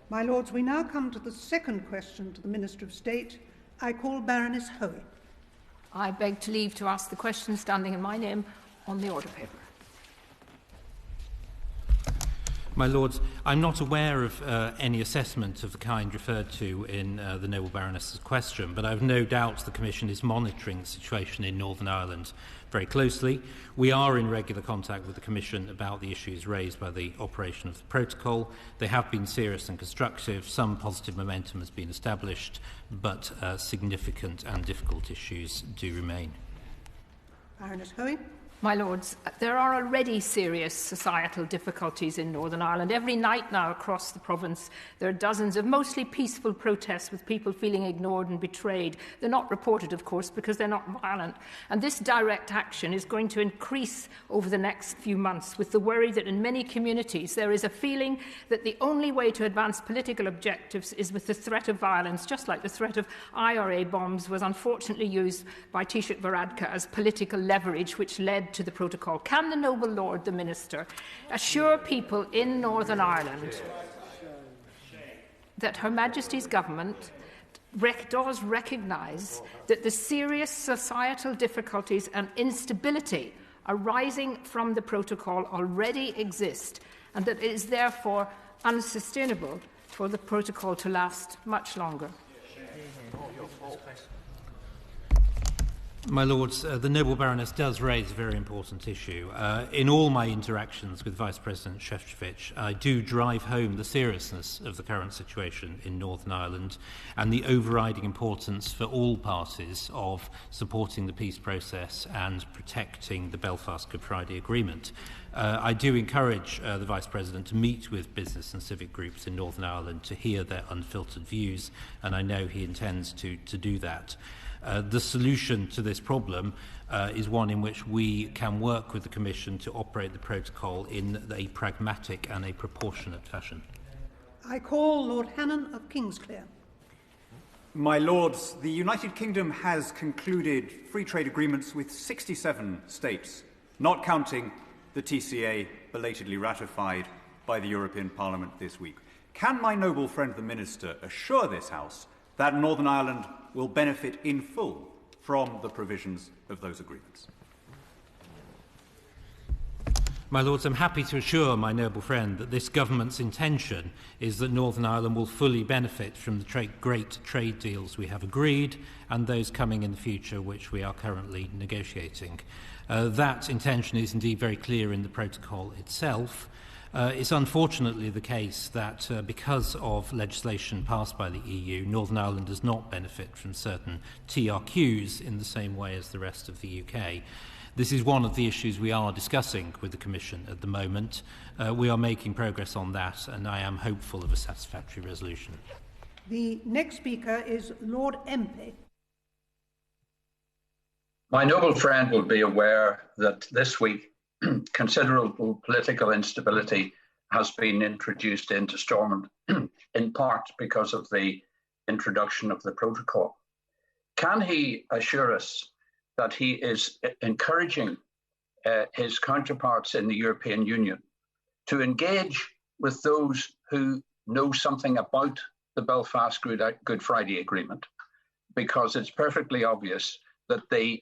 My Lords, we now come to the second question to the Minister of State. I call Baroness Hoey. I beg to leave to ask the question standing in my name on the order paper. My Lords, I'm not aware of any assessment of the kind referred to in the Noble Baroness's question, but I have no doubt the Commission is monitoring the situation in Northern Ireland very closely. We are in regular contact with the Commission about the issues raised by the operation of the protocol. They have been serious and constructive. Some positive momentum has been established, but significant and difficult issues do remain. Baroness Hoey. My Lords, there are already serious societal difficulties in Northern Ireland. Every night now across the province there are dozens of mostly peaceful protests with people feeling ignored and betrayed. They're not reported, of course, because they're not violent. And this direct action is going to increase over the next few months, with the worry that in many communities there is a feeling that the only way to advance political objectives is with the threat of violence, just like the threat of IRA bombs was unfortunately used by Taoiseach Varadkar as political leverage, which led to the protocol. Can the Noble Lord, the Minister, assure people in Northern Ireland that Her Majesty's Government does recognise that the serious societal difficulties and instability arising from the protocol already exist, and that it is therefore unsustainable for the protocol to last much longer? My Lords, the Noble Baroness does raise a very important issue. In all my interactions with Vice President Šefčovič, I do drive home the seriousness of the current situation in Northern Ireland and the overriding importance for all parties of supporting the peace process and protecting the Belfast Good Friday Agreement. I do encourage the Vice President to meet with business and civic groups in Northern Ireland to hear their unfiltered views, and I know he intends to do that. The solution to this problem is one in which we can work with the Commission to operate the protocol in a pragmatic and a proportionate fashion. I call Lord Hannan of Kingsclere. My Lords, the United Kingdom has concluded free trade agreements with 67 states, not counting the TCA belatedly ratified by the European Parliament this week. Can my noble friend the Minister assure this House that Northern Ireland will benefit in full from the provisions of those agreements? My Lords, I'm happy to assure my noble friend that this government's intention is that Northern Ireland will fully benefit from the great trade deals we have agreed and those coming in the future which we are currently negotiating. That intention is indeed very clear in the protocol itself. It's unfortunately the case that because of legislation passed by the EU, Northern Ireland does not benefit from certain TRQs in the same way as the rest of the UK. This is one of the issues we are discussing with the Commission at the moment. We are making progress on that, and I am hopeful of a satisfactory resolution. The next speaker is Lord Empey. My noble friend will be aware that this week considerable political instability has been introduced into Stormont, in part because of the introduction of the protocol. Can he assure us that he is encouraging his counterparts in the European Union to engage with those who know something about the Belfast Good Friday Agreement? Because it's perfectly obvious that they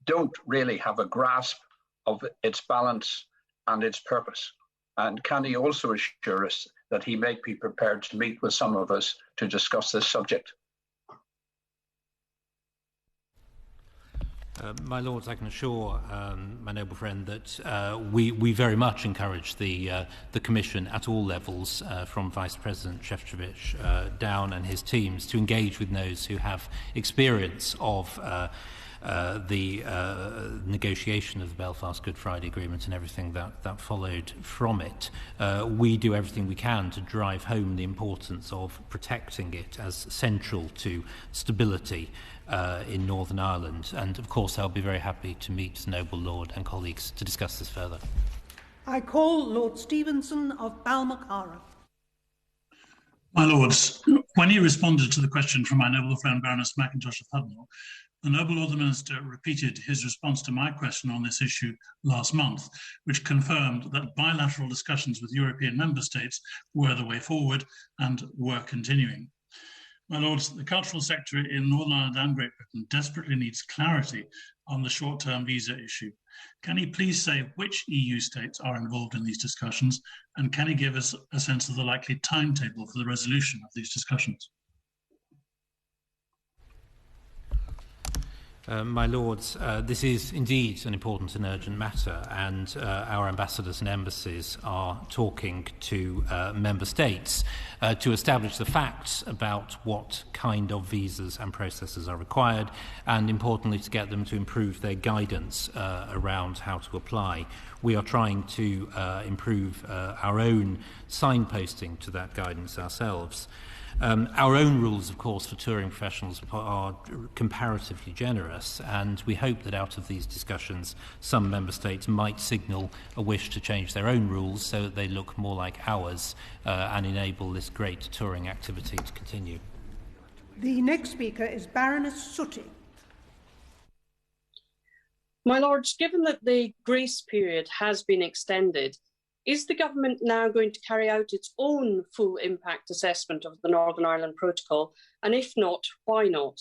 don't really have a grasp of its balance and its purpose. And can he also assure us that he may be prepared to meet with some of us to discuss this subject? My Lords, I can assure my noble friend that we very much encourage the Commission at all levels, from Vice President Šefčovič down and his teams, to engage with those who have experience of the negotiation of the Belfast Good Friday Agreement and everything that followed from it. We do everything we can to drive home the importance of protecting it as central to stability in Northern Ireland. And of course I'll be very happy to meet the Noble Lord and colleagues to discuss this further. I call Lord Stevenson of Balmacara. My Lords, when he responded to the question from my noble friend Baroness McIntosh of Hudnall, The Noble Lord the Minister repeated his response to my question on this issue last month, which confirmed that bilateral discussions with European member states were the way forward and were continuing. My Lords, the cultural sector in Northern Ireland and Great Britain desperately needs clarity on the short-term visa issue. Can he please say which EU states are involved in these discussions, and can he give us a sense of the likely timetable for the resolution of these discussions? My Lords, this is indeed an important and urgent matter, and our ambassadors and embassies are talking to member states to establish the facts about what kind of visas and processes are required, and importantly to get them to improve their guidance around how to apply. We are trying to improve our own signposting to that guidance ourselves. Our own rules, of course, for touring professionals are comparatively generous, and we hope that out of these discussions some member states might signal a wish to change their own rules so that they look more like ours and enable this great touring activity to continue. The next speaker is Baroness Sooty. My Lords, given that the grace period has been extended, is the government now going to carry out its own full impact assessment of the Northern Ireland Protocol? And if not, why not?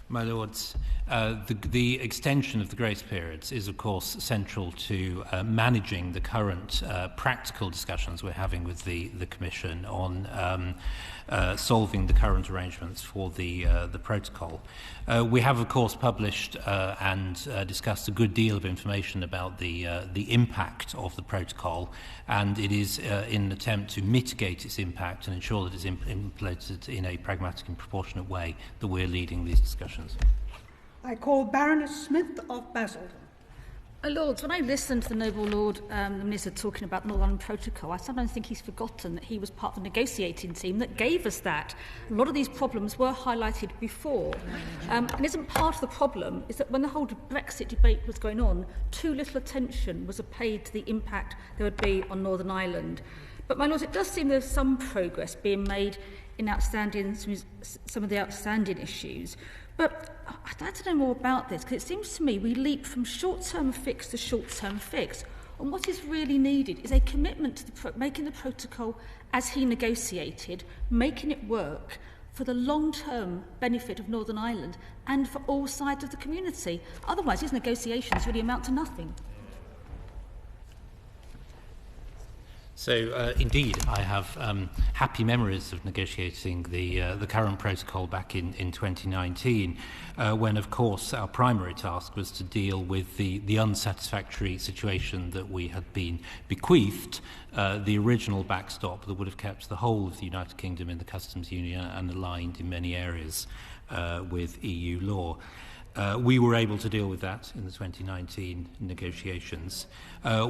My Lords, the extension of the grace periods is, of course, central to managing the current practical discussions we're having with the Commission on solving the current arrangements for the protocol. We have, of course, published and discussed a good deal of information about the impact of the protocol, and it is in an attempt to mitigate its impact and ensure that it's implemented in a pragmatic and proportionate way that we're leading these discussions. I call Baroness Smith of Basildon. Lords, when I listened to the Noble Lord, the Minister, talking about the Northern Ireland Protocol, I sometimes think he's forgotten that he was part of the negotiating team that gave us that. A lot of these problems were highlighted before. And isn't part of the problem is that when the whole Brexit debate was going on, too little attention was paid to the impact there would be on Northern Ireland. But, my Lords, it does seem there's some progress being made in some of the outstanding issues. But I'd like to know more about this, because it seems to me we leap from short-term fix to short-term fix. And what is really needed is a commitment to making the protocol as he negotiated, making it work for the long-term benefit of Northern Ireland and for all sides of the community. Otherwise, these negotiations really amount to nothing. So, indeed, I have happy memories of negotiating the current protocol back in 2019, when, of course, our primary task was to deal with the unsatisfactory situation that we had been bequeathed, the original backstop that would have kept the whole of the United Kingdom in the customs union and aligned in many areas with EU law. We were able to deal with that in the 2019 negotiations.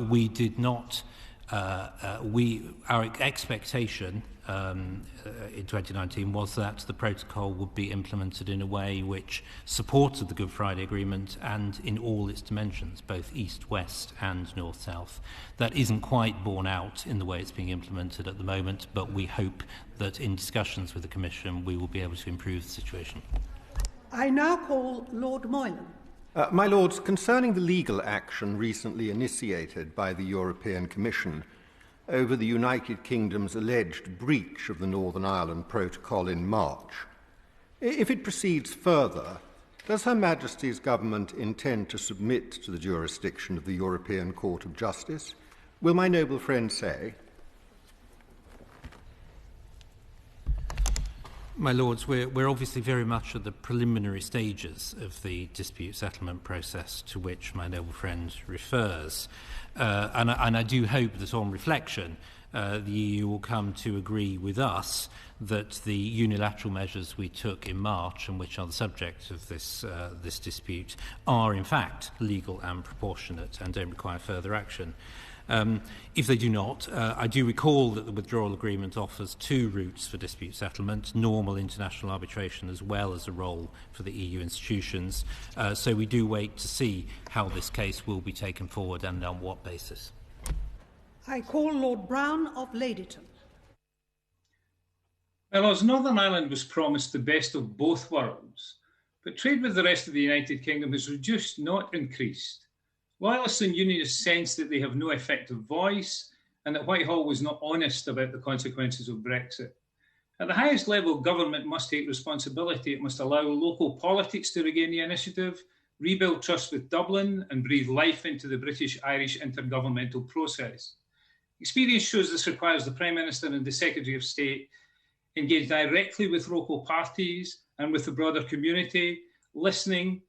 We did not... our expectation in 2019 was that the protocol would be implemented in a way which supported the Good Friday Agreement and in all its dimensions, both east-west and north-south. That isn't quite borne out in the way it's being implemented at the moment, but we hope that in discussions with the Commission we will be able to improve the situation. I now call Lord Moylan. My Lords, concerning the legal action recently initiated by the European Commission over the United Kingdom's alleged breach of the Northern Ireland Protocol in March, if it proceeds further, does Her Majesty's Government intend to submit to the jurisdiction of the European Court of Justice? Will my noble friend say? My Lords, we're obviously very much at the preliminary stages of the dispute settlement process to which my noble friend refers. And I do hope that on reflection, the EU will come to agree with us that the unilateral measures we took in March, and which are the subject of this dispute, are in fact legal and proportionate and don't require further action. If they do not, I do recall that the withdrawal agreement offers two routes for dispute settlement, normal international arbitration as well as a role for the EU institutions. So we do wait to see how this case will be taken forward and on what basis. I call Lord Brown of Ladyton. My Lords, Northern Ireland was promised the best of both worlds, but trade with the rest of the United Kingdom has reduced, not increased. Loyalists and Unionists sense that they have no effective voice and that Whitehall was not honest about the consequences of Brexit. At the highest level, government must take responsibility. It must allow local politics to regain the initiative, rebuild trust with Dublin, and breathe life into the British-Irish intergovernmental process. Experience shows this requires the Prime Minister and the Secretary of State engage directly with local parties and with the broader community, listening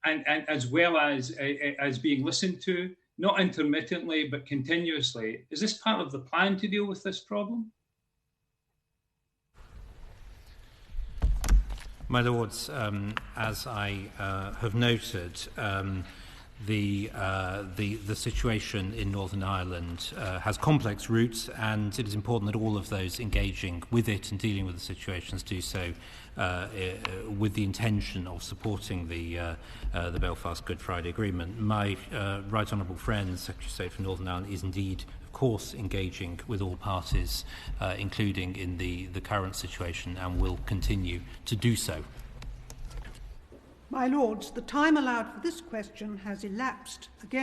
and as well as being listened to, not intermittently but continuously. Is this part of the plan to deal with this problem? My Lords, as I have noted, the situation in Northern Ireland has complex roots, and it is important that all of those engaging with it and dealing with the situations do so with the intention of supporting the Belfast Good Friday Agreement. My right honourable friend, Secretary of State for Northern Ireland, is indeed, of course, engaging with all parties, including in the current situation, and will continue to do so. My Lords, the time allowed for this question has elapsed. Again,